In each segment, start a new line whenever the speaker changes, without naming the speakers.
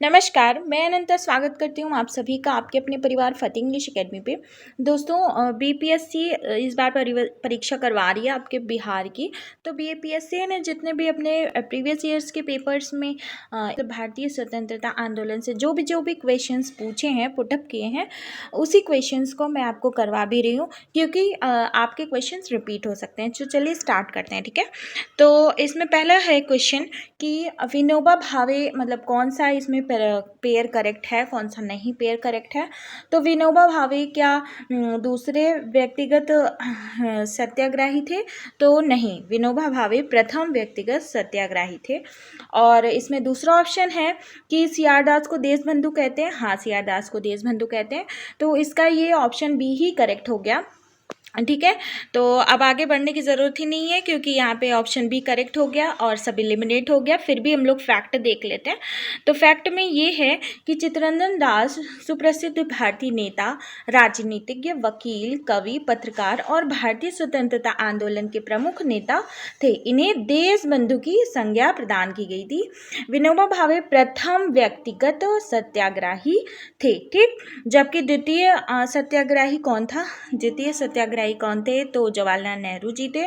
नमस्कार, मैं अनंता स्वागत करती हूँ आप सभी का आपके अपने परिवार फतेह इंग्लिश एकेडमी पे। दोस्तों बीपीएससी इस बार परीक्षा करवा रही है आपके बिहार की। तो बीपीएससी ने जितने भी अपने प्रीवियस ईयर्स के पेपर्स में तो भारतीय स्वतंत्रता आंदोलन से जो भी क्वेश्चंस पूछे हैं, पुटअप किए हैं, उसी क्वेश्चंस को मैं आपको करवा भी रही हूँ क्योंकि आपके क्वेश्चंस रिपीट हो सकते हैं। तो चलिए स्टार्ट करते हैं, ठीक है। तो इसमें पहला है क्वेश्चन कि विनोबा भावे मतलब कौन सा इसमें पेयर करेक्ट है, कौन सा नहीं पेयर करेक्ट है। तो विनोबा भावे क्या दूसरे व्यक्तिगत सत्याग्रही थे? तो नहीं, विनोबा भावे प्रथम व्यक्तिगत सत्याग्रही थे। और इसमें दूसरा ऑप्शन है कि सीआर दास को देशबंधु कहते हैं। हाँ, सीआर दास को देशबंधु कहते हैं। तो इसका ये ऑप्शन बी ही करेक्ट हो गया, ठीक है। तो अब आगे बढ़ने की ज़रूरत ही नहीं है क्योंकि यहाँ पे ऑप्शन बी करेक्ट हो गया और सब एलिमिनेट हो गया। फिर भी हम लोग फैक्ट देख लेते हैं। तो फैक्ट में ये है कि चित्तरंजन दास सुप्रसिद्ध भारतीय नेता, राजनीतिज्ञ, वकील, कवि, पत्रकार और भारतीय स्वतंत्रता आंदोलन के प्रमुख नेता थे। इन्हें देशबंधु की संज्ञा प्रदान की गई थी। विनोबा भावे प्रथम व्यक्तिगत सत्याग्रही थे, ठीक। जबकि द्वितीय सत्याग्रही कौन था? द्वितीय सत्याग्रही कौन थे? तो जवाहरलाल नेहरू जी थे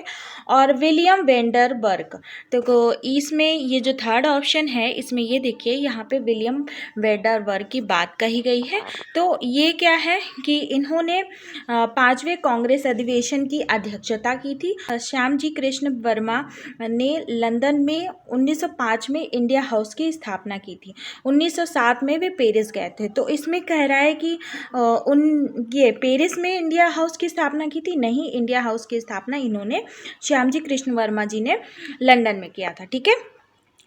और विलियम वेंडरबर्ग। तो इसमें ये जो थर्ड ऑप्शन है, इसमें ये देखिए यहाँ पे विलियम वेंडरबर्ग की बात कही गई है। तो ये क्या है कि इन्होंने पांचवें कांग्रेस अधिवेशन की अध्यक्षता की थी। श्यामजी कृष्ण वर्मा ने लंदन में 1905 में इंडिया हाउस की स्थापना की थी। 1907 में वे पेरिस गए थे। तो इसमें कह रहा है कि ये पेरिस में इंडिया हाउस की स्थापना की थी। नहीं, इंडिया हाउस की स्थापना इन्होंने श्यामजी कृष्ण वर्मा जी ने लंदन में किया था, ठीक है।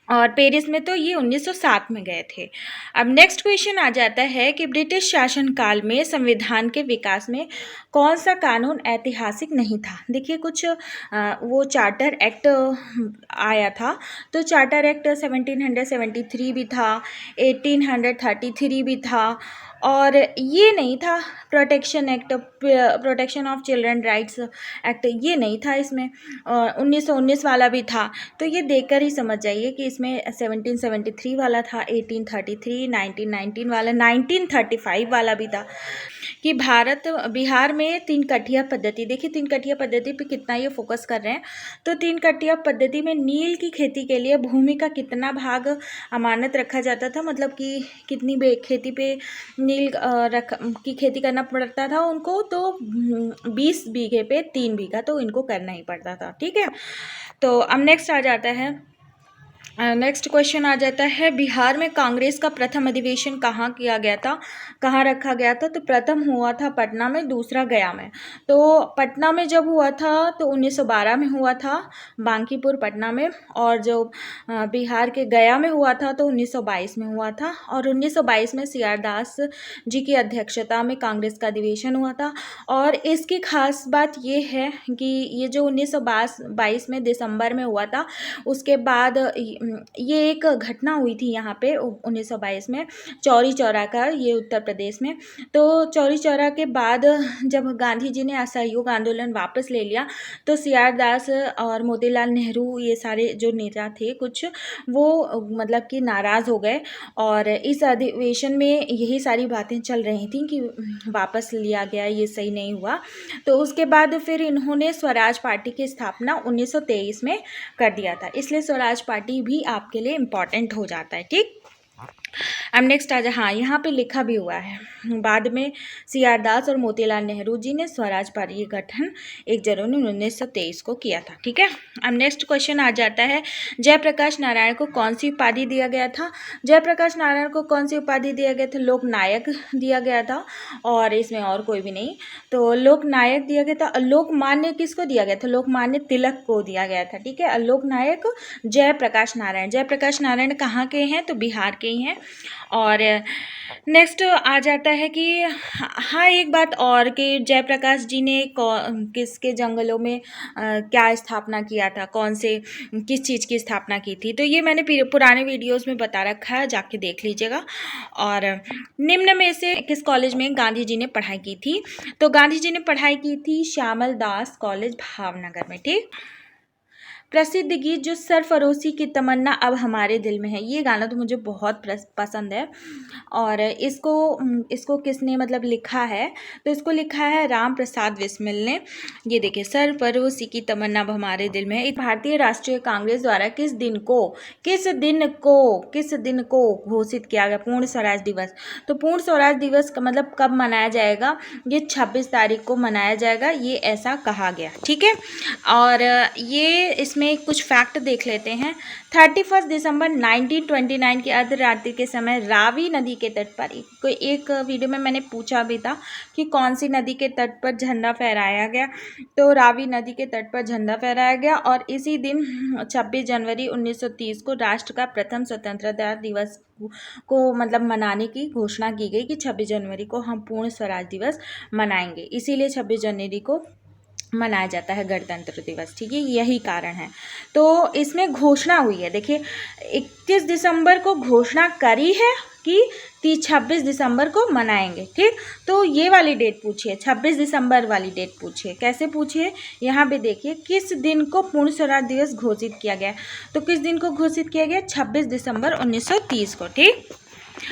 और पेरिस में तो ये 1907 में गए थे। अब नेक्स्ट क्वेश्चन आ जाता है कि ब्रिटिश शासनकाल में संविधान के विकास में कौन सा कानून ऐतिहासिक नहीं था। देखिए कुछ वो चार्टर एक्ट आया था। तो चार्टर एक्ट 1773 भी था, 1833 भी था, और ये नहीं था protection act, protection of children rights act, ये नहीं था इसमें। 1919 वाला भी था। तो ये देखकर ही समझ जाइए कि इसमें 1773 वाला था, 1833, 1919 वाला, 1935 वाला भी था। कि बिहार में तीन कठिया पद्धति, देखिए तीन कठिया पद्धति पे कितना ये फोकस कर रहे हैं। तो तीन कठिया पद्धति में नील की खेती के लिए भूमि का कितना भाग अमानत रखा जाता था, मतलब कि कितनी खेती पे नील की खेती करना पड़ता था उनको। तो 20 बीघे पे 3 बीघा तो इनको करना ही पड़ता था, ठीक है। तो अब नेक्स्ट आ जाता है, नेक्स्ट क्वेश्चन आ जाता है, बिहार में कांग्रेस का प्रथम अधिवेशन कहाँ किया गया था, कहाँ रखा गया था? तो प्रथम हुआ था पटना में, दूसरा गया में। तो पटना में जब हुआ था तो 1912 में हुआ था, बांकीपुर पटना में। और जो बिहार के गया में हुआ था तो 1922 में हुआ था। और 1922 में सीआर दास जी की अध्यक्षता में कांग्रेस का अधिवेशन हुआ था। और इसकी खास बात ये है कि ये जो 1922 में दिसंबर में हुआ था, उसके बाद ये एक घटना हुई थी यहाँ पे 1922 में, चौरी चौरा का, ये उत्तर प्रदेश में। तो चौरी चौरा के बाद जब गांधी जी ने असहयोग आंदोलन वापस ले लिया तो सीआर दास और मोतीलाल नेहरू, ये सारे जो नेता थे कुछ, वो मतलब कि नाराज़ हो गए। और इस अधिवेशन में यही सारी बातें चल रही थी कि वापस लिया गया, ये सही नहीं हुआ। तो उसके बाद फिर इन्होंने स्वराज पार्टी की स्थापना 1923 में कर दिया था। इसलिए स्वराज पार्टी भी आपके लिए इम्पॉर्टेंट हो जाता है, ठीक। अब नेक्स्ट आ जाए, हाँ यहाँ पे लिखा भी हुआ है, बाद में सीआर दास और मोतीलाल नेहरू जी ने स्वराज पार्टी का गठन 1 जनवरी 1923 को किया था, ठीक है। अब नेक्स्ट क्वेश्चन आ जाता है, जयप्रकाश नारायण को कौन सी उपाधि दिया गया था? जयप्रकाश नारायण को कौन सी उपाधि दिया गया था? लोकनायक दिया गया था, और इसमें और कोई भी नहीं। तो लोकनायक दिया गया था। लोकमान्य किसको दिया गया था? लोकमान्य तिलक को दिया गया था, ठीक है। लोकनायक जयप्रकाश नारायण। जयप्रकाश नारायण कहाँ के हैं? तो बिहार के ही हैं। और नेक्स्ट आ जाता है कि हाँ एक बात और, कि जयप्रकाश जी ने किसके जंगलों में क्या स्थापना किया था, कौन से किस चीज़ की स्थापना की थी? तो ये मैंने पुराने वीडियोस में बता रखा है, जाके देख लीजिएगा। और निम्न में से किस कॉलेज में गांधी जी ने पढ़ाई की थी? तो गांधी जी ने पढ़ाई की थी श्यामल दास कॉलेज भावनगर में, ठीक। प्रसिद्ध गीत जो सरफरोशी की तमन्ना अब हमारे दिल में है, ये गाना तो मुझे बहुत पसंद है। और इसको किसने मतलब लिखा है, तो इसको लिखा है राम प्रसाद बिस्मिल ने। ये देखिए, सरफरोशी की तमन्ना अब हमारे दिल में है। भारतीय राष्ट्रीय कांग्रेस द्वारा किस दिन को घोषित किया गया पूर्ण स्वराज दिवस? तो पूर्ण स्वराज दिवस का मतलब कब मनाया जाएगा? ये 26 तारीख को मनाया जाएगा, ये ऐसा कहा गया। ठीक है, और ये इसमें कुछ फैक्ट देख लेते हैं। 31 दिसंबर 1929 की अर्धरात्रि के समय रावी नदी के तट पर एक वीडियो में मैंने पूछा भी था कि कौन सी नदी के तट पर झंडा फहराया गया, तो रावी नदी के तट पर झंडा फहराया गया। और इसी दिन 26 जनवरी 1930 को राष्ट्र का प्रथम स्वतंत्रता दिवस को मतलब मनाने की घोषणा की गई कि 26 जनवरी को हम पूर्ण स्वराज दिवस मनाएंगे, इसीलिए 26 जनवरी को मनाया जाता है गणतंत्र दिवस। ठीक है, यही कारण है। तो इसमें घोषणा हुई है, देखिए 21 दिसंबर को घोषणा करी है कि 26 दिसंबर को मनाएंगे। ठीक, तो ये वाली डेट पूछिए, 26 दिसंबर वाली डेट पूछिए। कैसे पूछिए, यहाँ पे देखिए किस दिन को पूर्ण स्वराज दिवस घोषित किया गया, तो किस दिन को घोषित किया गया? 26 दिसंबर 1930 को। ठीक,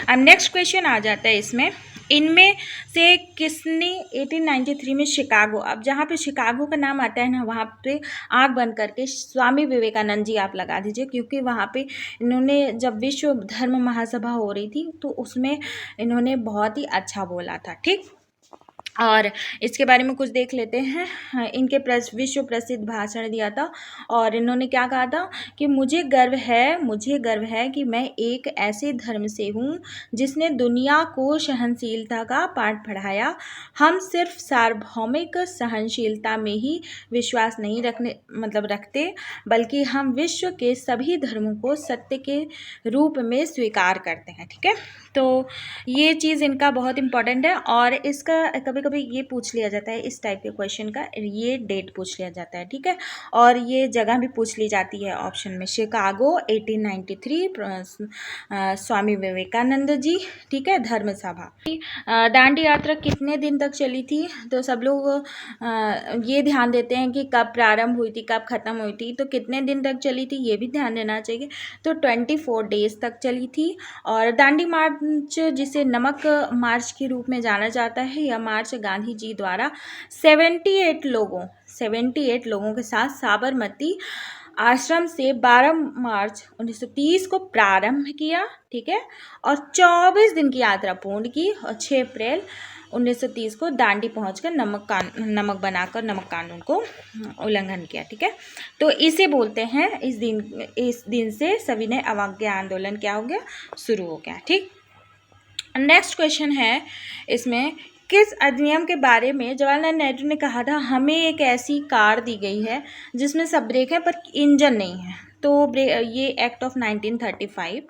अब नेक्स्ट क्वेश्चन आ जाता है इसमें, इनमें से किसने 1893 में शिकागो, अब जहाँ पे शिकागो का नाम आता है ना, वहाँ पे आँख बंद करके स्वामी विवेकानंद जी आप लगा दीजिए, क्योंकि वहाँ पे इन्होंने जब विश्व धर्म महासभा हो रही थी तो उसमें इन्होंने बहुत ही अच्छा बोला था। ठीक, और इसके बारे में कुछ देख लेते हैं। इनके विश्व प्रसिद्ध भाषण दिया था और इन्होंने क्या कहा था कि मुझे गर्व है कि मैं एक ऐसे धर्म से हूँ जिसने दुनिया को सहनशीलता का पाठ पढ़ाया। हम सिर्फ सार्वभौमिक सहनशीलता में ही विश्वास नहीं रखते, बल्कि हम विश्व के सभी धर्मों को सत्य के रूप में स्वीकार करते हैं। ठीक है, तो ये चीज़ इनका बहुत इंपॉर्टेंट है। और इसका कभी कभी ये पूछ लिया जाता है, इस टाइप के क्वेश्चन का ये डेट पूछ लिया जाता है। ठीक है, और ये जगह भी पूछ ली जाती है ऑप्शन में, शिकागो 1893, स्वामी विवेकानंद जी। ठीक है, धर्म सभा। दांडी यात्रा कितने दिन तक चली थी? तो सब लोग ये ध्यान देते हैं कि कब प्रारंभ हुई थी, कब ख़त्म हुई थी, तो कितने दिन तक चली थी ये भी ध्यान देना चाहिए। तो 24 डेज तक चली थी। और दांडी मार्च, जिसे नमक मार्च के रूप में जाना जाता है, यह मार्च गांधी जी द्वारा 78 लोगों के साथ साबरमती आश्रम से 12 मार्च 1930 को प्रारंभ किया। ठीक है, और 24 दिन की यात्रा पूर्ण की और 6 अप्रैल 1930 को दांडी पहुंचकर नमक बनाकर नमक कानून को उल्लंघन किया। ठीक है, तो इसे बोलते हैं, इस दिन से सविनय अवज्ञा आंदोलन क्या हो गया? शुरू हो गया। ठीक, नेक्स्ट क्वेश्चन है इसमें, किस अधिनियम के बारे में जवाहरलाल नेहरू ने कहा था हमें एक ऐसी कार दी गई है जिसमें सब ब्रेक है पर इंजन नहीं है? तो ये एक्ट ऑफ 1935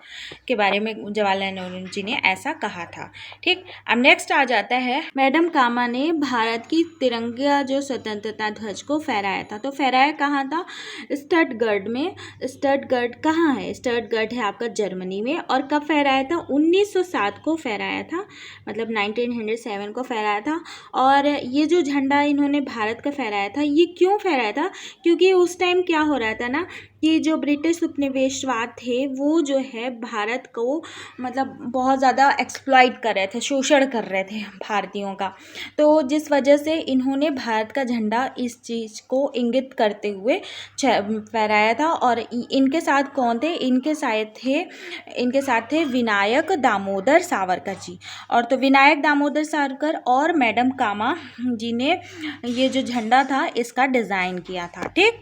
के बारे में जवाहरलाल नेहरू जी ने ऐसा कहा था। ठीक, अब नेक्स्ट आ जाता है, मैडम कामा ने भारत की तिरंगा जो स्वतंत्रता ध्वज को फहराया था, तो फहराया कहाँ था? स्टटगर्ड में। स्टटगर्ड कहाँ है? स्टटगर्ड है आपका जर्मनी में। और कब फहराया था? 1907 को फहराया था, मतलब 1907 को फहराया था। और ये जो झंडा इन्होंने भारत का फहराया था, ये क्यों फहराया था? क्योंकि उस टाइम क्या हो रहा था ना, कि जो ब्रिटिश उपनिवेशवाद थे वो जो है भारत को मतलब बहुत ज़्यादा एक्सप्लॉइट कर रहे थे, शोषण कर रहे थे भारतीयों का। तो जिस वजह से इन्होंने भारत का झंडा इस चीज़ को इंगित करते हुए फहराया था। और इनके साथ कौन थे? इनके साथ थे विनायक दामोदर सावरकर जी। और तो विनायक दामोदर सावरकर और मैडम कामा जी ने ये जो झंडा था इसका डिज़ाइन किया था। ठीक,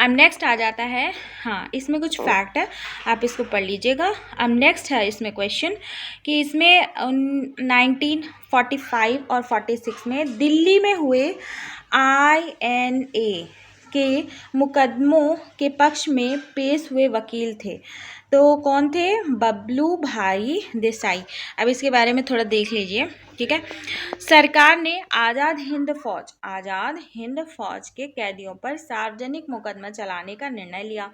अब नेक्स्ट आ जाता है, हाँ इसमें कुछ फैक्ट है, आप इसको पढ़ लीजिएगा। अब नेक्स्ट है इसमें क्वेश्चन कि इसमें 1945 और 46 में दिल्ली में हुए INA के मुकदमों के पक्ष में पेश हुए वकील थे, तो कौन थे? बबलू भाई देसाई। अब इसके बारे में थोड़ा देख लीजिए। ठीक है, सरकार ने आज़ाद हिंद फौज के कैदियों पर सार्वजनिक मुकदमा चलाने का निर्णय लिया।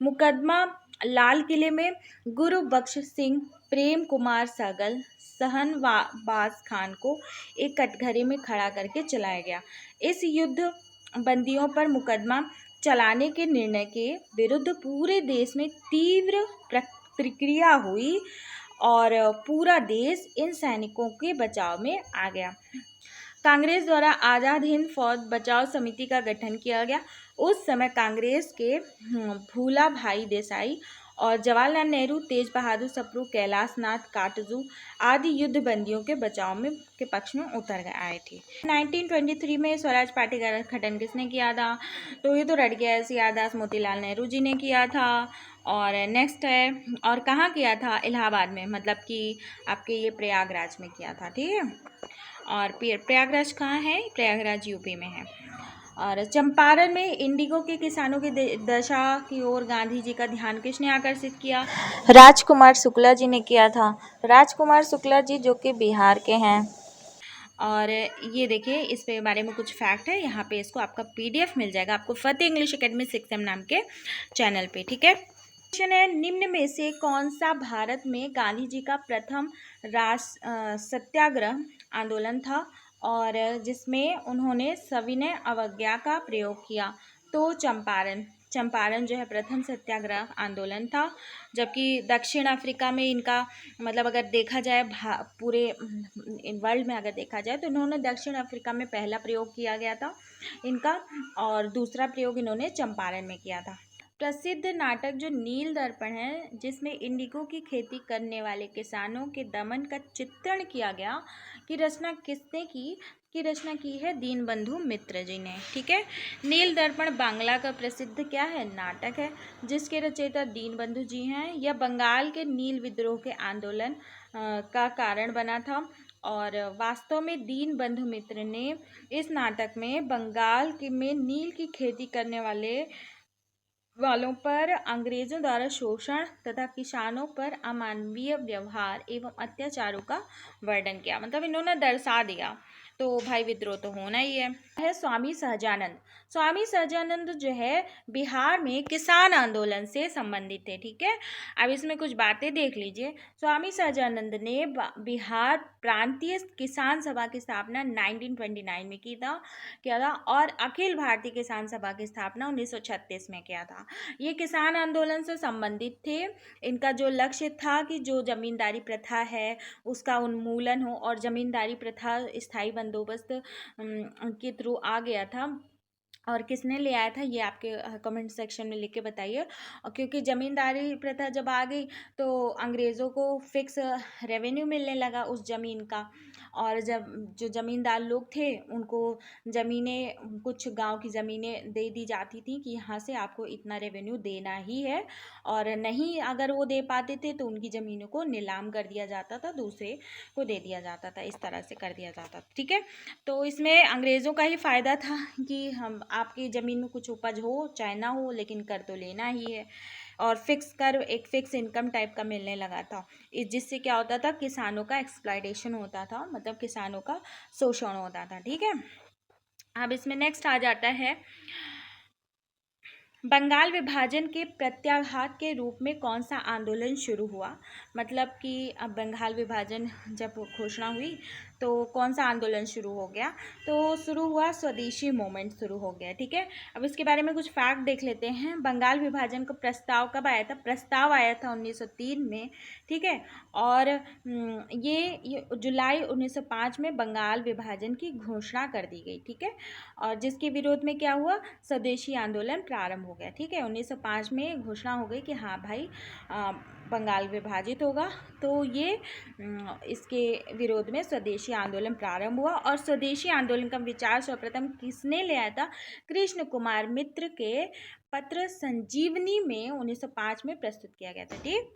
मुकदमा लाल किले में गुरु बख्श सिंह, प्रेम कुमार सहगल, शहनवाज खान को एक कटघरे में खड़ा करके चलाया गया। इस युद्ध बंदियों पर मुकदमा चलाने के निर्णय के विरुद्ध पूरे देश में तीव्र प्रतिक्रिया हुई और पूरा देश इन सैनिकों के बचाव में आ गया। कांग्रेस द्वारा आज़ाद हिंद फौज बचाव समिति का गठन किया गया। उस समय कांग्रेस के भूला भाई देसाई और जवाहरलाल नेहरू, तेज बहादुर सप्रू, कैलाश नाथ काटजू आदि युद्ध बंदियों के बचाव में के पक्ष में उतर गए आए थे। 1923 में स्वराज पार्टी का गठन किसने किया था? तो ये तो रट गया, सियादास मोतीलाल नेहरू जी ने किया था। और नेक्स्ट है, और कहाँ किया था? इलाहाबाद में, मतलब कि आपके ये प्रयागराज में किया था, ठीक है। और प्रयागराज कहाँ है? प्रयागराज यूपी में है। और चंपारण में इंडिगो के किसानों की दशा की ओर गांधी जी का ध्यान किसने आकर्षित किया? राजकुमार शुक्ला जी ने किया था। राजकुमार शुक्ला जी जो कि बिहार के हैं। और ये देखिए, इस पे बारे में कुछ फैक्ट है, यहाँ पे इसको आपका PDF मिल जाएगा आपको फतेह इंग्लिश एकेडमी 6M नाम के चैनल पे, ठीक है। क्वेश्चन है, निम्न में से कौन सा भारत में गांधी जी का प्रथम सत्याग्रह आंदोलन था और जिसमें उन्होंने सविनय अवज्ञा का प्रयोग किया? तो चंपारण जो है प्रथम सत्याग्रह आंदोलन था। जबकि दक्षिण अफ्रीका में इनका, मतलब अगर देखा जाए पूरे वर्ल्ड में अगर देखा जाए तो इन्होंने दक्षिण अफ्रीका में पहला प्रयोग किया गया था इनका, और दूसरा प्रयोग इन्होंने चंपारण में किया था। प्रसिद्ध नाटक जो नील दर्पण है, जिसमें इंडिगो की खेती करने वाले किसानों के दमन का चित्रण किया गया, की रचना किसने की रचना की है? दीनबंधु मित्र जी ने, ठीक है। नील दर्पण बांग्ला का प्रसिद्ध क्या है? नाटक है, जिसके रचयिता दीनबंधु जी हैं। यह बंगाल के नील विद्रोह के आंदोलन का कारण बना था और वास्तव में दीनबंधु मित्र ने इस नाटक में बंगाल में नील की खेती करने वालों पर अंग्रेजों द्वारा शोषण तथा किसानों पर अमानवीय व्यवहार एवं अत्याचारों का वर्णन किया। मतलब इन्होंने दर्शा दिया, तो भाई विद्रोह तो होना ही है। स्वामी सहजानंद। स्वामी सहजानंद जो है बिहार में किसान आंदोलन से संबंधित थे, ठीक है। अब इसमें कुछ बातें देख लीजिए। स्वामी सहजानंद ने बिहार प्रांतीय किसान सभा की स्थापना 1929 में किया था और अखिल भारतीय किसान सभा की स्थापना 1936 में किया था। ये किसान आंदोलन से संबंधित थे। इनका जो लक्ष्य था कि जो जमींदारी प्रथा है उसका उन्मूलन हो और जमींदारी प्रथा स्थायी बंदोबस्त के थ्रू आ गया था। और किसने ले आया था ये आपके कमेंट सेक्शन में लिख के बताइए। और क्योंकि ज़मींदारी प्रथा जब आ गई तो अंग्रेज़ों को फिक्स रेवेन्यू मिलने लगा उस ज़मीन का, और जब जो ज़मींदार लोग थे उनको ज़मीनें, कुछ गांव की ज़मीनें दे दी जाती थी कि यहाँ से आपको इतना रेवेन्यू देना ही है, और नहीं अगर वो दे पाते थे तो उनकी ज़मीनों को नीलाम कर दिया जाता था, दूसरे को दे दिया जाता था, इस तरह से कर दिया जाता था, ठीक है। तो इसमें अंग्रेज़ों का ही फ़ायदा था कि हम आपकी ज़मीन में कुछ उपज हो चाहे ना हो लेकिन कर तो लेना ही है, और फिक्स कर एक फिक्स इनकम टाइप का मिलने लगा था। जिससे क्या होता था, किसानों का एक्सप्लॉयटेशन होता था, मतलब किसानों का शोषण होता था, ठीक है। अब इसमें नेक्स्ट आ जाता है, बंगाल विभाजन के प्रत्याघात के रूप में कौन सा आंदोलन शुरू हुआ? मतलब कि अब बंगाल विभाजन जब घोषणा हुई तो कौन सा आंदोलन शुरू हो गया? तो शुरू हुआ स्वदेशी मूवमेंट शुरू हो गया, ठीक है। अब इसके बारे में कुछ फैक्ट देख लेते हैं। बंगाल विभाजन का प्रस्ताव कब आया था? प्रस्ताव आया था 1903 में, ठीक है। और ये जुलाई 1905 में बंगाल विभाजन की घोषणा कर दी गई, ठीक है। और जिसके विरोध में क्या हुआ? स्वदेशी आंदोलन प्रारंभ हो गया, ठीक है। 1905 में घोषणा हो गई कि हाँ भाई बंगाल विभाजित होगा, तो ये इसके विरोध में स्वदेशी आंदोलन प्रारंभ हुआ। और स्वदेशी आंदोलन का विचार सर्वप्रथम किसने ले आया था? कृष्ण कुमार मित्र के पत्र संजीवनी में 1905 में प्रस्तुत किया गया था, ठीक।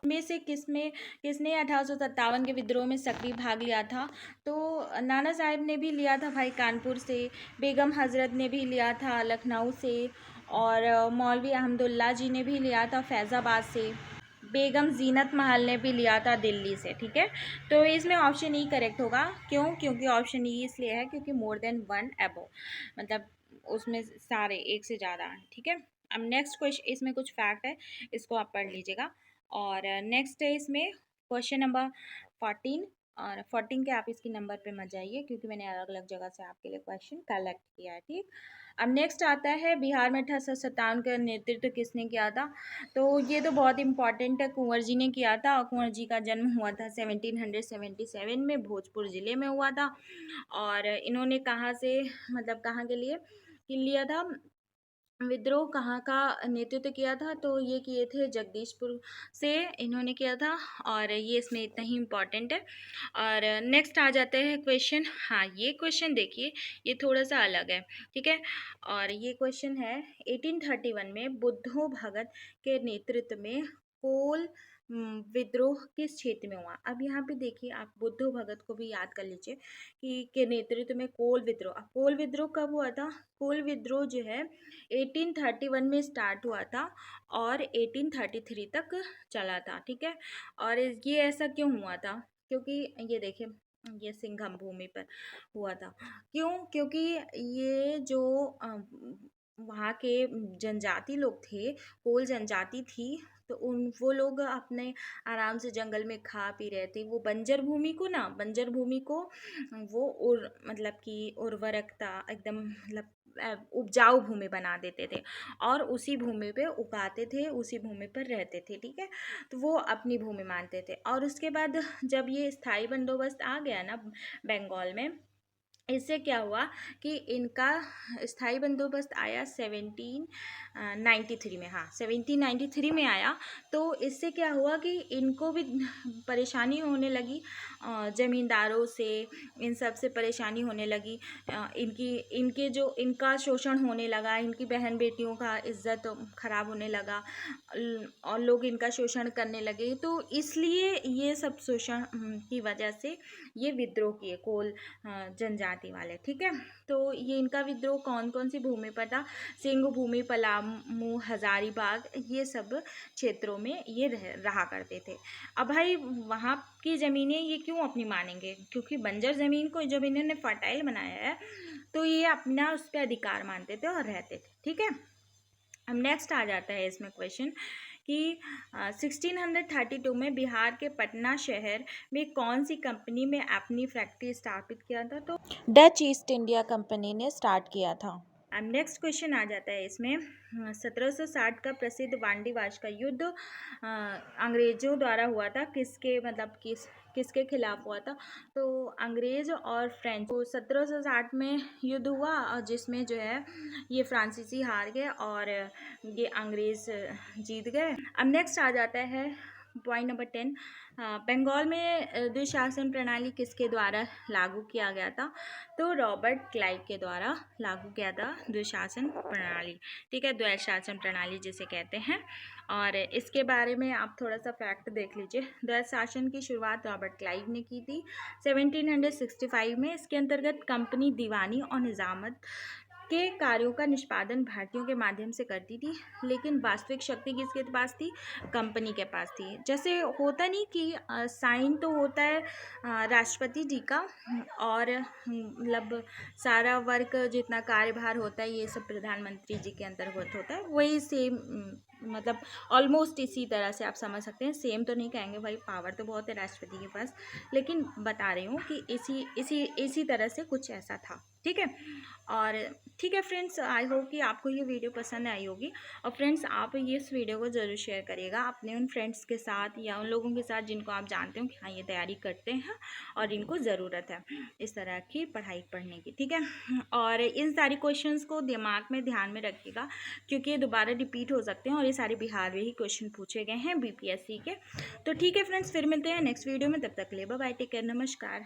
में से किसने 1857 के विद्रोह में सक्रिय भाग लिया था? तो नाना साहब ने भी लिया था भाई कानपुर से, बेगम हजरत ने भी लिया था लखनऊ से, और मौलवी अहमदुल्ला जी ने भी लिया था फैज़ाबाद से, बेगम जीनत महल ने भी लिया था दिल्ली से, ठीक है। तो इसमें ऑप्शन ई करेक्ट होगा। क्यों? क्योंकि ऑप्शन ई इसलिए है क्योंकि मोर देन वन एबो, मतलब उसमें सारे एक से ज़्यादा हैं, ठीक है। अब नेक्स्ट क्वेश्चन, इसमें कुछ फैक्ट है, इसको आप पढ़ लीजिएगा। और नेक्स्ट है इसमें क्वेश्चन नंबर 14, और 14 के आप इसकी नंबर पे मत जाइए क्योंकि मैंने अलग अलग जगह से आपके लिए क्वेश्चन कलेक्ट किया है। ठीक, अब नेक्स्ट आता है बिहार में 1857 का नेतृत्व किसने किया था। तो ये तो बहुत इंपॉर्टेंट है, कुंवर जी ने किया था। और कुंवर जी का जन्म हुआ था 1777 में, भोजपुर ज़िले में हुआ था। और इन्होंने कहाँ से, मतलब कहाँ के लिए लिया था विद्रोह, कहाँ का नेतृत्व किया था, तो ये किए थे जगदीशपुर से इन्होंने किया था। और ये इसमें इतना ही इम्पॉर्टेंट है। और नेक्स्ट आ जाते हैं क्वेश्चन। हाँ, ये क्वेश्चन देखिए, ये थोड़ा सा अलग है। ठीक है, और ये क्वेश्चन है 1831 में बुद्धो भगत के नेतृत्व में कोल विद्रोह किस क्षेत्र में हुआ। अब यहाँ पे देखिए, आप बुद्धो भगत को भी याद कर लीजिए कि के नेतृत्व में कोल विद्रोह। अब कोल विद्रोह कब हुआ था? कोल विद्रोह जो है 1831 में स्टार्ट हुआ था और 1833 तक चला था। ठीक है, और ये ऐसा क्यों हुआ था? क्योंकि ये देखिए, ये सिंघम भूमि पर हुआ था। क्यों? क्योंकि ये जो वहाँ के जनजाति लोग थे, कोल जनजाति थी, तो वो लोग अपने आराम से जंगल में खा पी रहे थे। वो बंजर भूमि को ना, बंजर भूमि को वो मतलब कि उर्वरकता एकदम, मतलब उपजाऊ भूमि बना देते थे और उसी भूमि पे उगाते थे, उसी भूमि पर रहते थे। ठीक है, तो वो अपनी भूमि मानते थे। और उसके बाद जब ये स्थायी बंदोबस्त आ गया ना बंगाल में, इससे क्या हुआ कि इनका स्थायी बंदोबस्त आया 1793 में। हाँ, 1793 में आया। तो इससे क्या हुआ कि इनको भी परेशानी होने लगी, ज़मींदारों से, इन सब से परेशानी होने लगी। इनके जो इनका शोषण होने लगा, इनकी बहन बेटियों का इज्जत खराब होने लगा और लोग इनका शोषण करने लगे। तो इसलिए ये सब शोषण की वजह से ये विद्रोह किए कोल जनजाति वाले। ठीक है, तो ये इनका विद्रोह कौन कौन सी भूमि पर था? सिंह भूमि, पलामू, हजारीबाग, ये सब क्षेत्रों में ये रहा करते थे। अब भाई वहाँ की ज़मीनें ये क्यों अपनी मानेंगे? क्योंकि बंजर ज़मीन को जब इन्होंने फर्टाइल बनाया है तो ये अपना उस पर अधिकार मानते थे और रहते थे। ठीक है, अब नेक्स्ट आ जाता है इसमें क्वेश्चन कि 1632 में बिहार के पटना शहर में कौन सी कंपनी में अपनी फैक्ट्री स्थापित किया था? तो डच ईस्ट इंडिया कंपनी ने स्टार्ट किया था। अब नेक्स्ट क्वेश्चन आ जाता है इसमें 1760 का प्रसिद्ध वांडीवाश का युद्ध अंग्रेजों द्वारा हुआ था, किसके मतलब किसके खिलाफ हुआ था? तो अंग्रेज और फ्रेंच। तो 1760 में युद्ध हुआ और जिसमें जो है ये फ्रांसीसी हार गए और ये अंग्रेज जीत गए। अब नेक्स्ट आ जाता है पॉइंट नंबर 10। बंगाल में द्विशासन प्रणाली किसके द्वारा लागू किया गया था? तो रॉबर्ट क्लाइव के द्वारा लागू किया था द्विशासन प्रणाली। ठीक है, द्वैशासन प्रणाली जिसे कहते हैं। और इसके बारे में आप थोड़ा सा फैक्ट देख लीजिए। द्वैत शासन की शुरुआत रॉबर्ट क्लाइव ने की थी 1765 में। इसके अंतर्गत कंपनी दीवानी और निजामत के कार्यों का निष्पादन भारतीयों के माध्यम से करती थी, लेकिन वास्तविक शक्ति किसके पास थी? कंपनी के पास थी। जैसे होता नहीं कि साइन तो होता है राष्ट्रपति जी का, और मतलब सारा वर्क जितना कार्यभार होता है ये सब प्रधानमंत्री जी के अंतर्गत होता है। वही सेम, मतलब ऑलमोस्ट इसी तरह से आप समझ सकते हैं। सेम तो नहीं कहेंगे भाई, पावर तो बहुत है राष्ट्रपति के पास, लेकिन बता रही हूँ कि इसी तरह से कुछ ऐसा था। ठीक है, और ठीक है फ्रेंड्स, आई होप कि आपको ये वीडियो पसंद आई होगी। और फ्रेंड्स, आप ये इस वीडियो को ज़रूर शेयर करिएगा अपने उन फ्रेंड्स के साथ या उन लोगों के साथ जिनको आप जानते हो कि हाँ ये तैयारी करते हैं और इनको ज़रूरत है इस तरह की पढ़ाई पढ़ने की। ठीक है, और इन सारी क्वेश्चंस को दिमाग में ध्यान में रखिएगा क्योंकि ये दोबारा रिपीट हो सकते हैं और ये सारे बिहार में ही क्वेश्चन पूछे गए हैं BPSC के। तो ठीक है फ्रेंड्स, फिर मिलते हैं नेक्स्ट वीडियो में। तब तक के लिए बाय बाय, टेक केयर, नमस्कार।